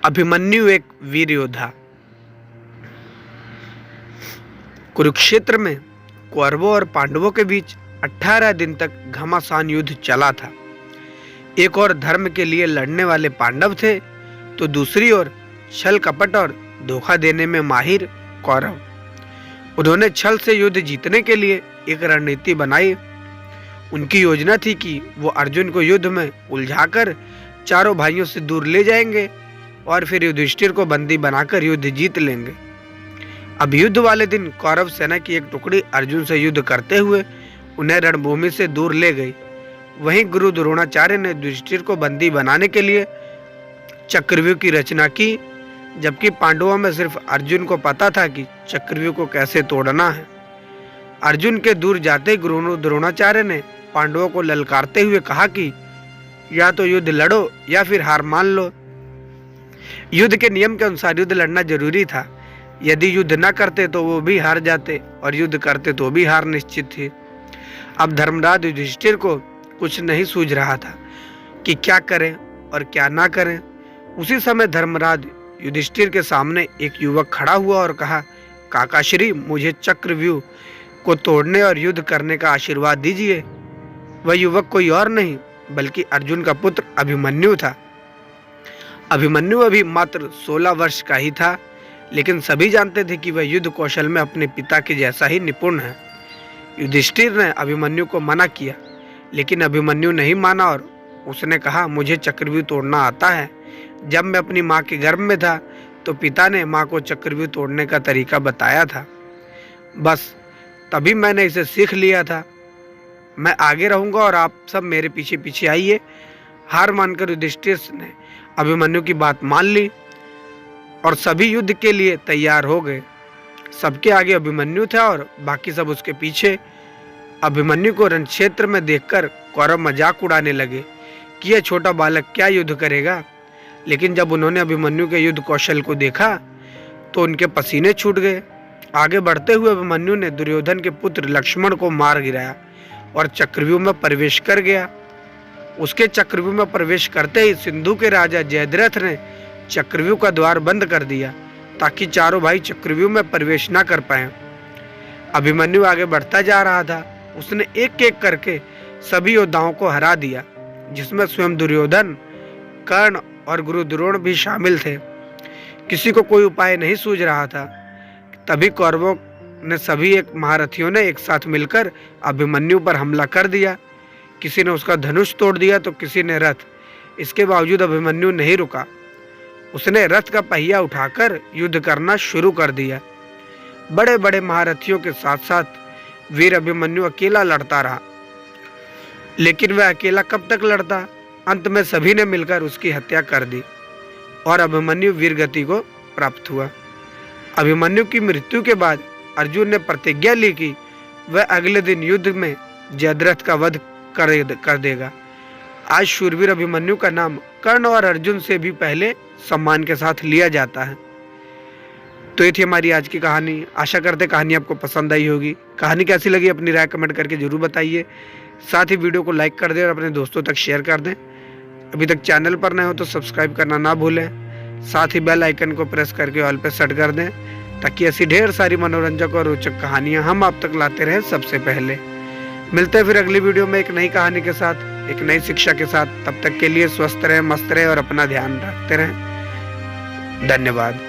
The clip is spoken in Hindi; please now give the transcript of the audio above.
अभिमन्यु एक वीर योद्धा। कुरुक्षेत्र में कौरवों और पांडवों के बीच 18 दिन तक घमासान युद्ध चला था। एक और धर्म के लिए लड़ने वाले पांडव थे, तो दूसरी ओर छल कपट और धोखा देने में माहिर कौरव। उन्होंने छल से युद्ध जीतने के लिए एक रणनीति बनाई। उनकी योजना थी कि वो अर्जुन को युद्ध में उलझाकर चारों भाइयों से दूर ले जाएंगे और फिर युधिष्ठिर को बंदी बनाकर युद्ध जीत लेंगे। अब युद्ध वाले दिन कौरव सेना की एक टुकड़ी अर्जुन से युद्ध करते हुए उन्हें रणभूमि से दूर ले गई। वहीं गुरु द्रोणाचार्य ने युधिष्ठिर को बंदी बनाने के लिए चक्रव्यूह की रचना की, जबकि पांडवों में सिर्फ अर्जुन को पता था कि चक्रव्यूह को कैसे तोड़ना है। अर्जुन के दूर जाते गुरु द्रोणाचार्य ने पांडवों को ललकारते हुए कहा कि या तो युद्ध लड़ो या फिर हार मान लो। युद्ध के नियम के अनुसार युद्ध लड़ना जरूरी था। यदि युद्ध न करते तो वो भी हार जाते और युद्ध करते तो भी हार निश्चित थी। अब धर्मराज युधिष्ठिर को कुछ नहीं सूझ रहा था कि क्या करें और क्या ना करें। उसी समय धर्मराज युधिष्ठिर के सामने एक युवक खड़ा हुआ और कहा, काकाश्री, मुझे चक्रव्यूह को तोड़ने और युद्ध करने का आशीर्वाद दीजिए। वह युवक कोई और नहीं बल्कि अर्जुन का पुत्र अभिमन्यु था। अभिमन्यु अभी मात्र 16 वर्ष का ही था, लेकिन सभी जानते थे कि वह युद्ध कौशल में अपने पिता के जैसा ही निपुण है। युधिष्ठिर ने अभिमन्यु को मना किया, लेकिन अभिमन्यु नहीं माना और उसने कहा, मुझे चक्रव्यूह तोड़ना आता है। जब मैं अपनी माँ के गर्भ में था तो पिता ने माँ को चक्रव्यूह तोड़ने का तरीका बताया था। बस तभी मैंने इसे सीख लिया था। मैं आगे रहूंगा और आप सब मेरे पीछे पीछे आइए। हार मानकर युधिष्ठिर ने अभिमन्यु की बात मान ली और सभी युद्ध के लिए तैयार हो गए। सबके आगे अभिमन्यु था और बाकी सब उसके पीछे। अभिमन्यु को रण क्षेत्र में देखकर कौरव मजाक उड़ाने लगे कि यह छोटा बालक क्या युद्ध करेगा। लेकिन जब उन्होंने अभिमन्यु के युद्ध कौशल को देखा तो उनके पसीने छूट गए। आगे बढ़ते हुए अभिमन्यु ने दुर्योधन के पुत्र लक्ष्मण को मार गिराया और चक्रव्यूह में प्रवेश कर गया। उसके चक्रव्यूह में प्रवेश करते ही सिंधु के राजा जयद्रथ ने चक्रव्यूह का द्वार बंद कर दिया ताकि चारों भाई चक्रव्यूह में प्रवेश न कर पाए। अभिमन्यु आगे बढ़ता जा रहा था। उसने एक एक करके सभी योद्धाओं को हरा दिया, जिसमें स्वयं दुर्योधन, कर्ण और गुरु द्रोण भी शामिल थे। किसी को कोई उपाय नहीं सूझ रहा था। तभी कौरवों ने सभी एक महारथियों ने एक साथ मिलकर अभिमन्यु पर हमला कर दिया। किसी ने उसका धनुष तोड़ दिया तो किसी ने रथ। इसके बावजूद अभिमन्यु नहीं रुका। उसने रथ का पहिया उठाकर युद्ध करना शुरू कर दिया। बड़े बड़े महारथियों के साथ साथ वीर अभिमन्यु अकेला लड़ता रहा, लेकिन वह अकेला कब तक लड़ता। अंत में सभी ने मिलकर उसकी हत्या कर दी और अभिमन्यु वीर गति को प्राप्त हुआ। अभिमन्यु की मृत्यु के बाद अर्जुन ने प्रतिज्ञा ली कि वह अगले दिन युद्ध में जयद्रथ का वध कर देगा। आज शूरवीर अभिमन्यु का नाम कर्ण और अर्जुन से भी पहले सम्मान के साथ लिया जाता है। तो ये थी हमारी आज की कहानी। आशा करते कहानी आपको पसंद आई होगी। कहानी कैसी लगी अपनी राय कमेंट करके जरूर बताइए। साथ ही वीडियो को लाइक कर दें और अपने दोस्तों तक शेयर कर दें। अभी तक चैनल पर नए हो तो सब्सक्राइब करना ना भूलें। साथ ही बेल आइकन को प्रेस करके ऑल पे सेट कर दें, ताकि ऐसी ढेर सारी मनोरंजक और रोचक कहानियां हम आप तक लाते रहें सबसे पहले। मिलते हैं फिर अगली वीडियो में एक नई कहानी के साथ, एक नई शिक्षा के साथ। तब तक के लिए स्वस्थ रहें, मस्त रहें और अपना ध्यान रखते रहें। धन्यवाद।